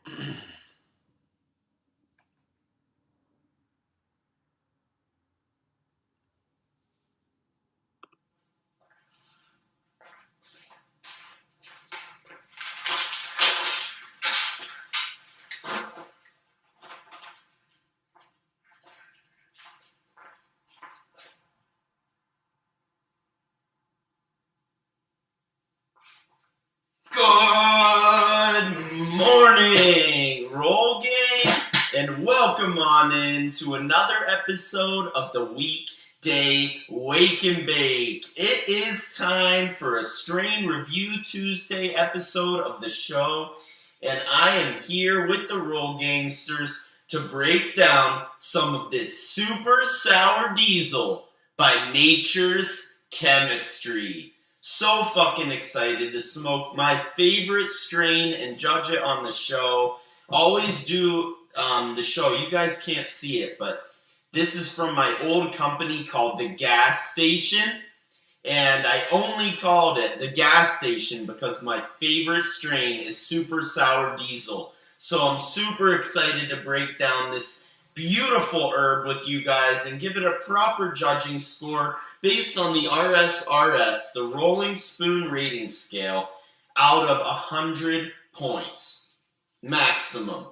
Good morning, Roll Gang, and welcome on in to another episode of the Weekday Wake and Bake. It is time for a Strain Review Tuesday episode of the show, and I am here with the Roll Gangsters to break down some of this super sour diesel by Nature's Chemistry. So fucking excited to smoke my favorite strain and judge it on the show. Always do the show. You guys can't see it, but this is from my old company called The Gas Station. And I only called it The Gas Station because my favorite strain is Super Sour Diesel. So I'm super excited to break down this beautiful herb with you guys and give it a proper judging score based on the RSRS, the Rolling Spoon Rating Scale, out of 100 points, maximum.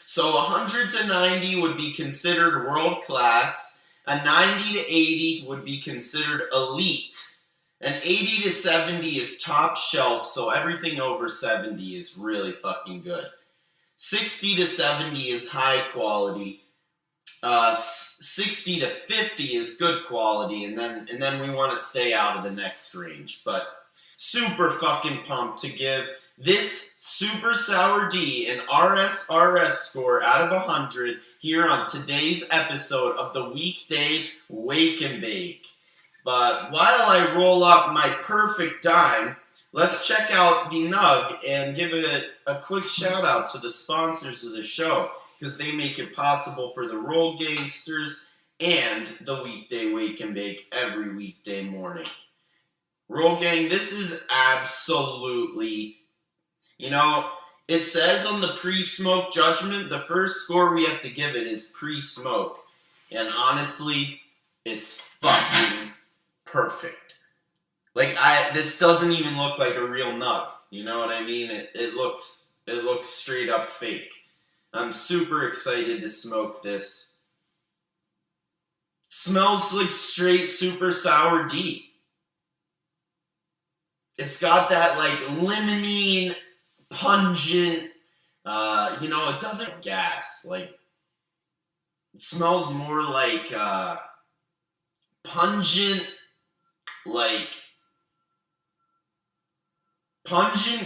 So 100 to 90 would be considered world class, a 90 to 80 would be considered elite, and 80 to 70 is top shelf, so everything over 70 is really fucking good. 60 to 70 is high quality. 60 to 50 is good quality, and then we want to stay out of the next range. But super fucking pumped to give this Super Sour D an RSRS score out of 100 here on today's episode of the Weekday Wake and Bake. But while I roll up my perfect dime, let's check out the Nug and give it a quick shout out to the sponsors of the show, because they make it possible for the Roll Gangsters and the Weekday Wake and Bake every weekday morning. Roll Gang, this is absolutely, it says on the pre-smoke judgment, the first score we have to give it is pre-smoke. And honestly, it's fucking perfect. This doesn't even look like a real nug. You know what I mean? It looks straight up fake. I'm super excited to smoke this. Smells like straight super sour D. It's got that limonene, pungent, it doesn't gas. It smells more like pungent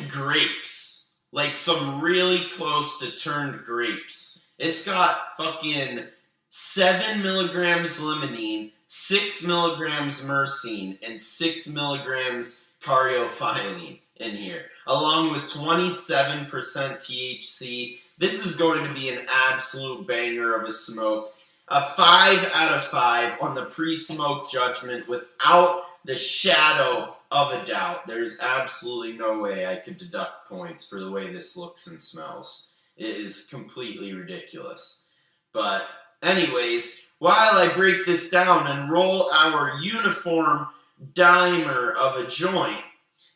grapes. Like some really close to turned grapes. It's got fucking 7 milligrams limonene, 6 milligrams myrcene, and 6 milligrams caryophyllene in here, along with 27% THC. This is going to be an absolute banger of a smoke. A 5 out of 5 on the pre-smoke judgment without the shadow of a doubt. There's absolutely no way I could deduct points for the way this looks and smells. It is completely ridiculous. But anyways, while I break this down and roll our uniform dimer of a joint,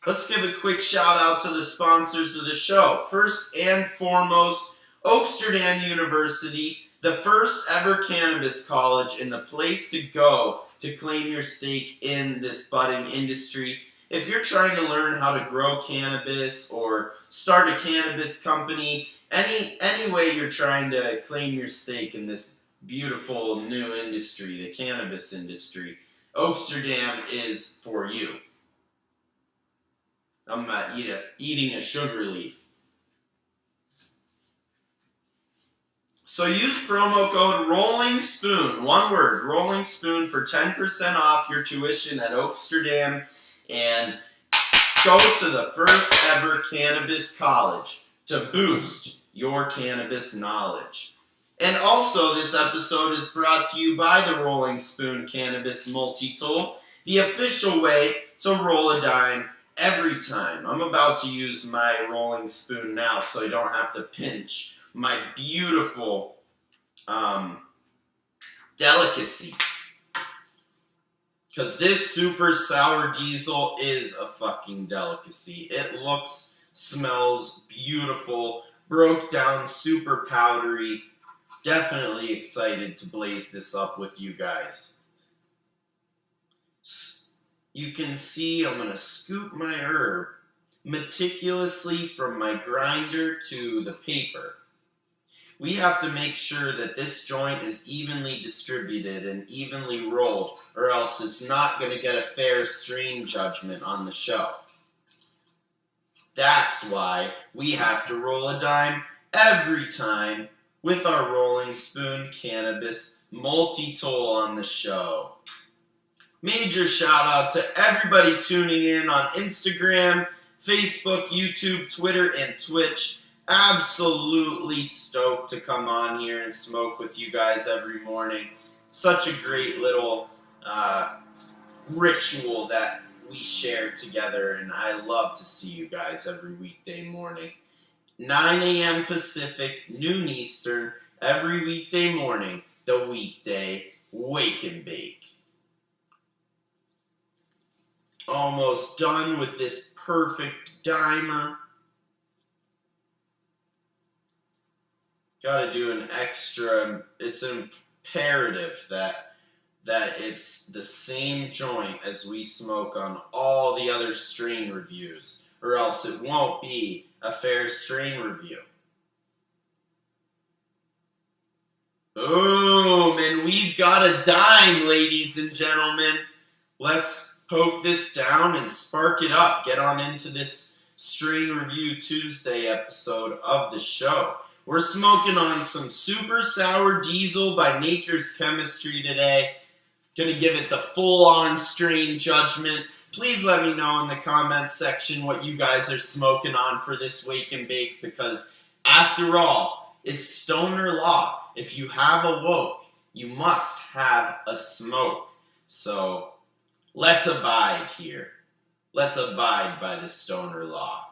let's give a quick shout out to the sponsors of the show. First and foremost, Oaksterdam University, the first ever cannabis college and the place to go to claim your stake in this budding industry. If you're trying to learn how to grow cannabis or start a cannabis company, any way you're trying to claim your stake in this beautiful new industry, the cannabis industry, Oaksterdam is for you. I'm eating a sugar leaf. So use promo code Rolling Spoon, one word, Rolling Spoon, for 10% off your tuition at Oaksterdam, and go to the first ever cannabis college to boost your cannabis knowledge. And also, this episode is brought to you by the Rolling Spoon Cannabis Multi-Tool, the official way to roll a dime every time. I'm about to use my rolling spoon now so I don't have to pinch my beautiful delicacy. Because this super sour diesel is a fucking delicacy. It looks, smells beautiful, broke down, super powdery. Definitely excited to blaze this up with you guys. You can see I'm going to scoop my herb meticulously from my grinder to the paper. We have to make sure that this joint is evenly distributed and evenly rolled, or else it's not going to get a fair strain judgment on the show. That's why we have to roll a dime every time with our rolling spoon cannabis multi-tool on the show. Major shout out to everybody tuning in on Instagram, Facebook, YouTube, Twitter, and Twitch. Absolutely stoked to come on here and smoke with you guys every morning. Such a great little ritual that we share together, and I love to see you guys every weekday morning. 9 a.m. Pacific, noon Eastern, every weekday morning, the Weekday Wake and Bake. Almost done with this perfect dimer. Gotta do an extra, it's imperative that it's the same joint as we smoke on all the other strain reviews, or else it won't be a fair strain review. Boom, and we've got a dime, ladies and gentlemen. Let's poke this down and spark it up. Get on into this Strain Review Tuesday episode of the show. We're smoking on some super sour diesel by Nature's Chemistry today. Gonna give it the full-on strain judgment. Please let me know in the comments section what you guys are smoking on for this Wake and Bake, because after all, it's stoner law. If you have a woke, you must have a smoke. So let's abide here. Let's abide by the stoner law.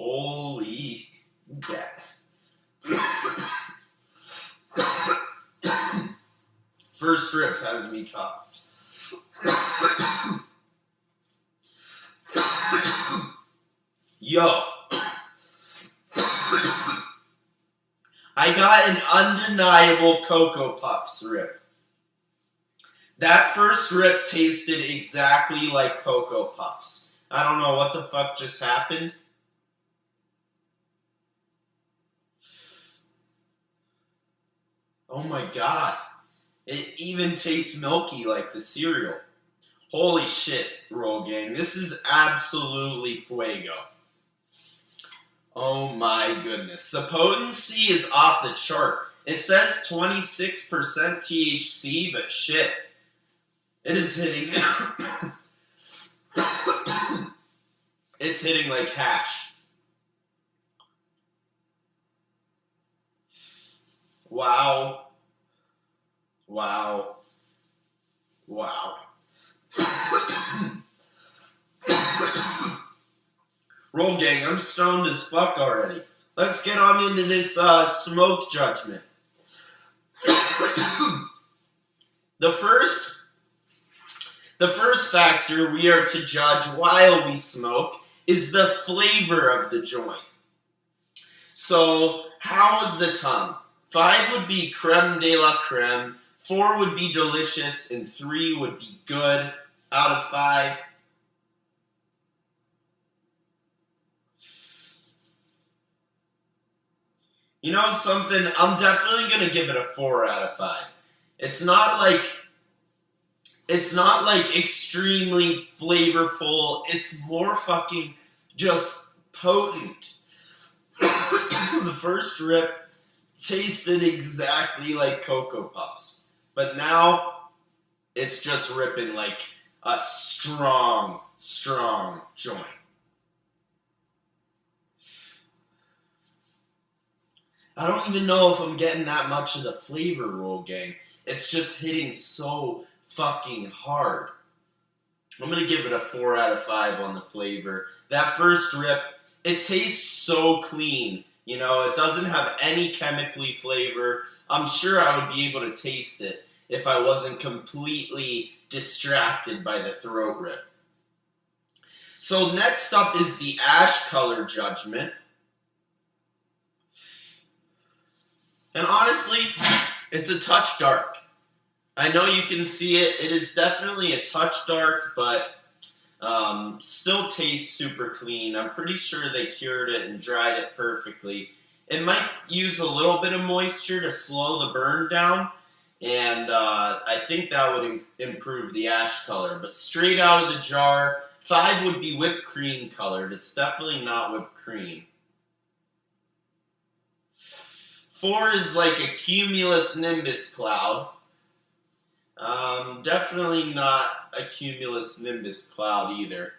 Holy gas. First rip has me caught. Yo. I got an undeniable Cocoa Puffs rip. That first rip tasted exactly like Cocoa Puffs. I don't know what the fuck just happened. Oh my god. It even tastes milky like the cereal. Holy shit, Roll Gang. This is absolutely fuego. Oh my goodness. The potency is off the chart. It says 26% THC, but shit. It is hitting... it's hitting like hash. Wow. Wow. Wow. Roll Gang, I'm stoned as fuck already. Let's get on into this smoke judgment. The first factor we are to judge while we smoke is the flavor of the joint. So, how is the tongue? 5 would be creme de la creme, 4 would be delicious, and 3 would be good out of 5. You know something? I'm definitely going to give it a 4 out of 5. It's not like extremely flavorful. It's more fucking just potent. The first rip tasted exactly like Cocoa Puffs. But now, it's just ripping like a strong, strong joint. I don't even know if I'm getting that much of the flavor, Roll Gang. It's just hitting so fucking hard. I'm going to give it a 4 out of 5 on the flavor. That first rip, it tastes so clean. You know, it doesn't have any chemically flavor. I'm sure I would be able to taste it if I wasn't completely distracted by the throat rip. So next up is the ash color judgment. And honestly, it's a touch dark. I know you can see it. It is definitely a touch dark, but still tastes super clean. I'm pretty sure they cured it and dried it perfectly. It might use a little bit of moisture to slow the burn down, and I think that would improve the ash color. But straight out of the jar, 5 would be whipped cream colored. It's definitely not whipped cream. 4 is like a cumulus nimbus cloud. Definitely not a cumulus nimbus cloud either.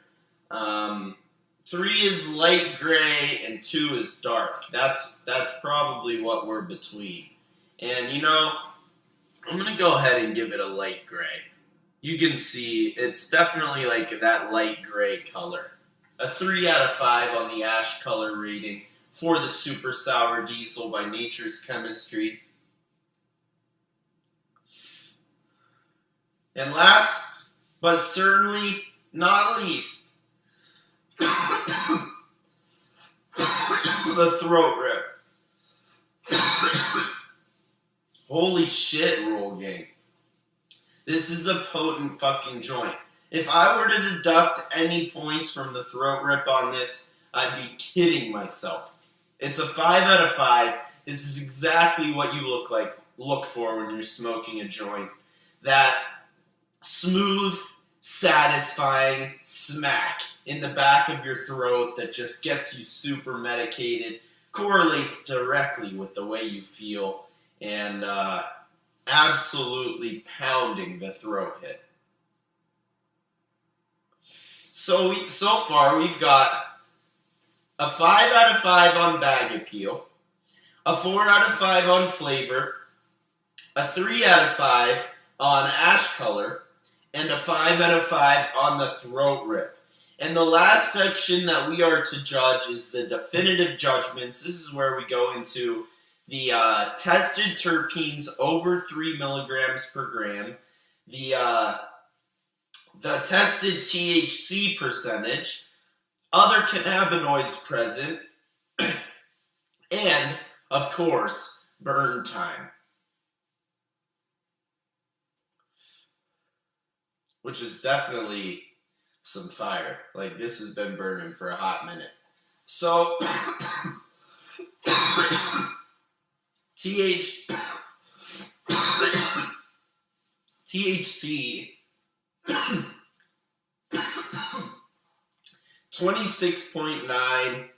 3 is light gray and 2 is dark. That's probably what we're between. And you know, I'm gonna go ahead and give it a light gray. You can see it's definitely like that light gray color. A 3 out of 5 on the ash color rating for the Super Sour Diesel by Nature's Chemistry. And last, but certainly not least, the throat rip. Holy shit, Roll Gang. This is a potent fucking joint. If I were to deduct any points from the throat rip on this, I'd be kidding myself. It's a 5 out of 5. This is exactly what you look for when you're smoking a joint. That smooth, satisfying smack in the back of your throat that just gets you super medicated, correlates directly with the way you feel, and absolutely pounding the throat hit. So far we've got a 5 out of 5 on bag appeal, a 4 out of 5 on flavor, a 3 out of 5 on ash color, and a 5 out of 5 on the throat rip. And the last section that we are to judge is the definitive judgments. This is where we go into the tested terpenes over 3 milligrams per gram, the tested THC percentage, other cannabinoids present, and, of course, burn time. Which is definitely some fire. Like, this has been burning for a hot minute. So, THC, 26.9,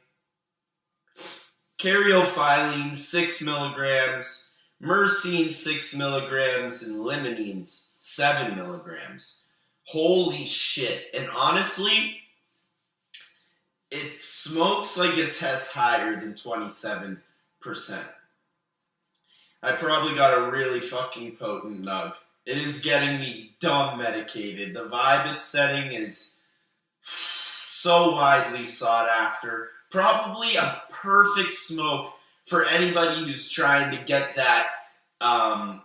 caryophyllene, 6 milligrams, myrcene, 6 milligrams, and limonene, 7 milligrams. Holy shit. And honestly, it smokes like a test higher than 27%. I probably got a really fucking potent nug. It is getting me dumb medicated. The vibe it's setting is so widely sought after. Probably a perfect smoke for anybody who's trying to get that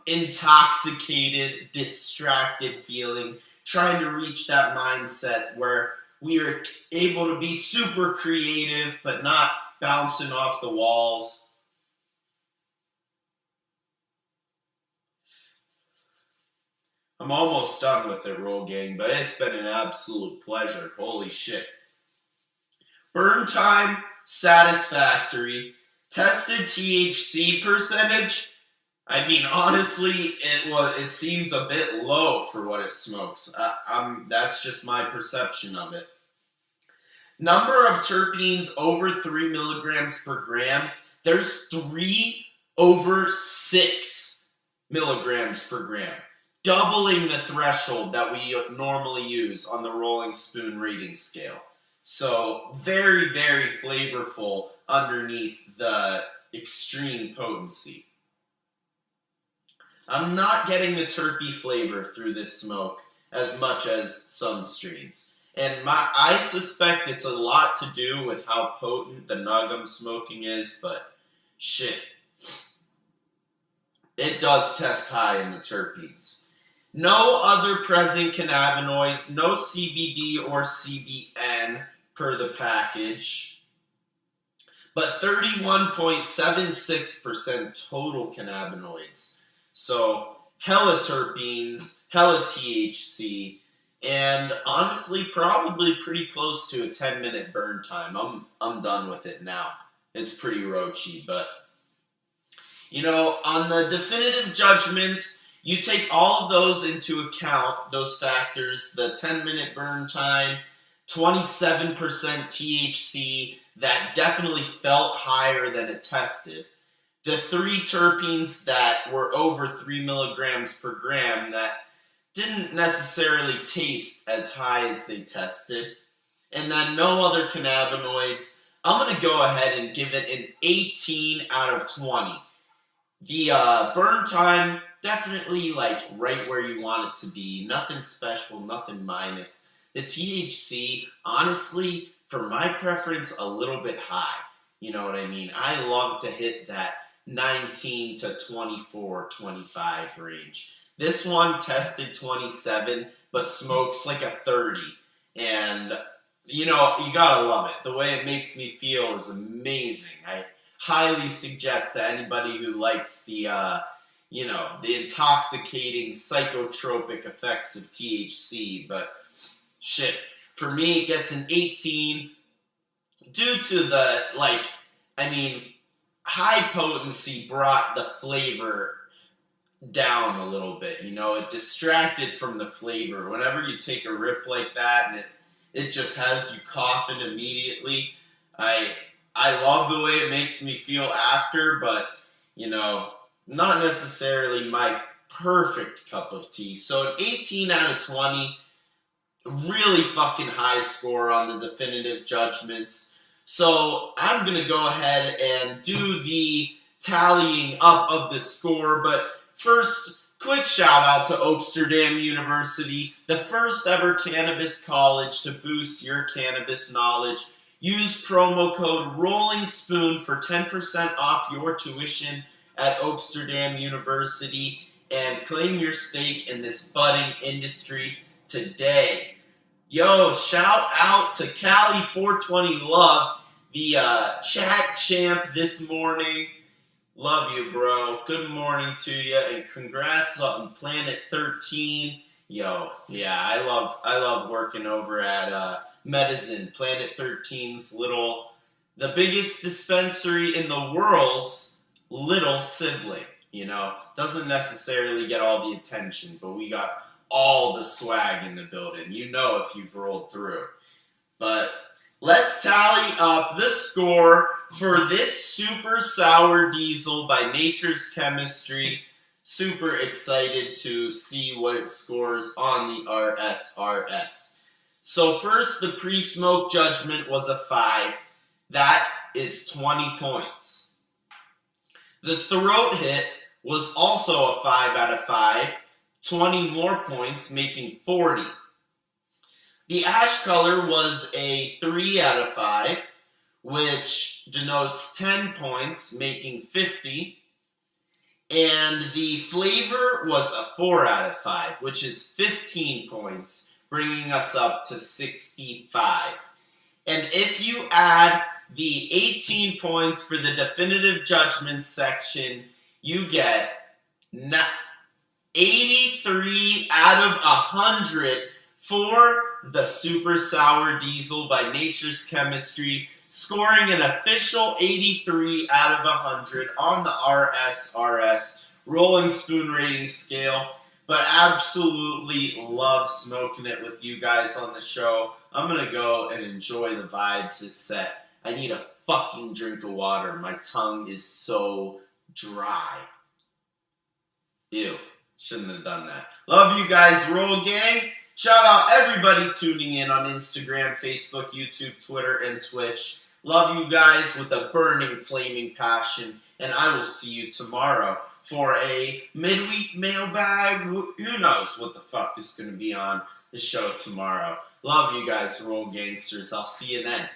intoxicated, distracted feeling, trying to reach that mindset where we are able to be super creative but not bouncing off the walls. I'm almost done with it, Roll Gang, but it's been an absolute pleasure. Holy shit. Burn time, satisfactory. Tested THC percentage, I mean, honestly, it seems a bit low for what it smokes. That's just my perception of it. Number of terpenes over 3 milligrams per gram. There's 3 over 6 milligrams per gram. Doubling the threshold that we normally use on the Rolling Spoon rating scale. So, very, very flavorful underneath the extreme potency. I'm not getting the terpy flavor through this smoke as much as some strains. And I suspect it's a lot to do with how potent the nug I'm smoking is, but shit. It does test high in the terpenes. No other present cannabinoids, no CBD or CBN per the package, but 31.76% total cannabinoids. So, hella terpenes, hella THC, and honestly, probably pretty close to a 10-minute burn time. I'm done with it now. It's pretty roachy, but you know, on the definitive judgments, you take all of those into account, those factors, the 10-minute burn time, 27% THC, that definitely felt higher than it tested. The 3 terpenes that were over 3 milligrams per gram that didn't necessarily taste as high as they tested. And then no other cannabinoids. I'm going to go ahead and give it an 18 out of 20. The burn time, definitely like right where you want it to be. Nothing special, nothing minus. The THC, honestly, for my preference, a little bit high. You know what I mean? I love to hit that 19 to 24, 25 range. This one tested 27, but smokes like a 30. And, you know, you gotta love it. The way it makes me feel is amazing. I highly suggest that anybody who likes the intoxicating psychotropic effects of THC, but shit, for me it gets an 18 due to the, high potency brought the flavor down a little bit, you know, it distracted from the flavor. Whenever you take a rip like that and it just has you coughing immediately, I love the way it makes me feel after, but, you know, not necessarily my perfect cup of tea. So an 18 out of 20, really fucking high score on the definitive judgments. So I'm going to go ahead and do the tallying up of the score, but first, quick shout out to Oaksterdam University, the first ever cannabis college to boost your cannabis knowledge. Use promo code Rolling Spoon for 10% off your tuition at Oaksterdam University and claim your stake in this budding industry today. Yo, shout out to Cali 420 Love, the chat champ this morning. Love you, bro. Good morning to you, and congrats on Planet 13. Yo, yeah, I love working over at Medicine, Planet 13's the biggest dispensary in the world's little sibling, you know. Doesn't necessarily get all the attention, but we got all the swag in the building, you know, if you've rolled through. But let's tally up the score for this Super Sour Diesel by Nature's Chemistry. Super excited to see what it scores on the RSRS. So first, the pre-smoke judgment was a 5. That is 20 points. The throat hit was also a 5 out of 5. 20 more points, making 40. The ash color was a 3 out of 5, which denotes 10 points, making 50. And the flavor was a 4 out of 5, which is 15 points, bringing us up to 65. And if you add the 18 points for the definitive judgment section, you get 83 out of 100 for the Super Sour Diesel by Nature's Chemistry, scoring an official 83 out of 100 on the RSRS Rolling Spoon rating scale. But absolutely love smoking it with you guys on the show. I'm going to go and enjoy the vibes it set. I need a fucking drink of water. My tongue is so dry. Ew. Shouldn't have done that. Love you guys, Roll Gang. Shout out everybody tuning in on Instagram, Facebook, YouTube, Twitter, and Twitch. Love you guys with a burning, flaming passion, and I will see you tomorrow for a midweek mailbag. Who knows what the fuck is going to be on the show tomorrow. Love you guys, Roll Gangsters. I'll see you then.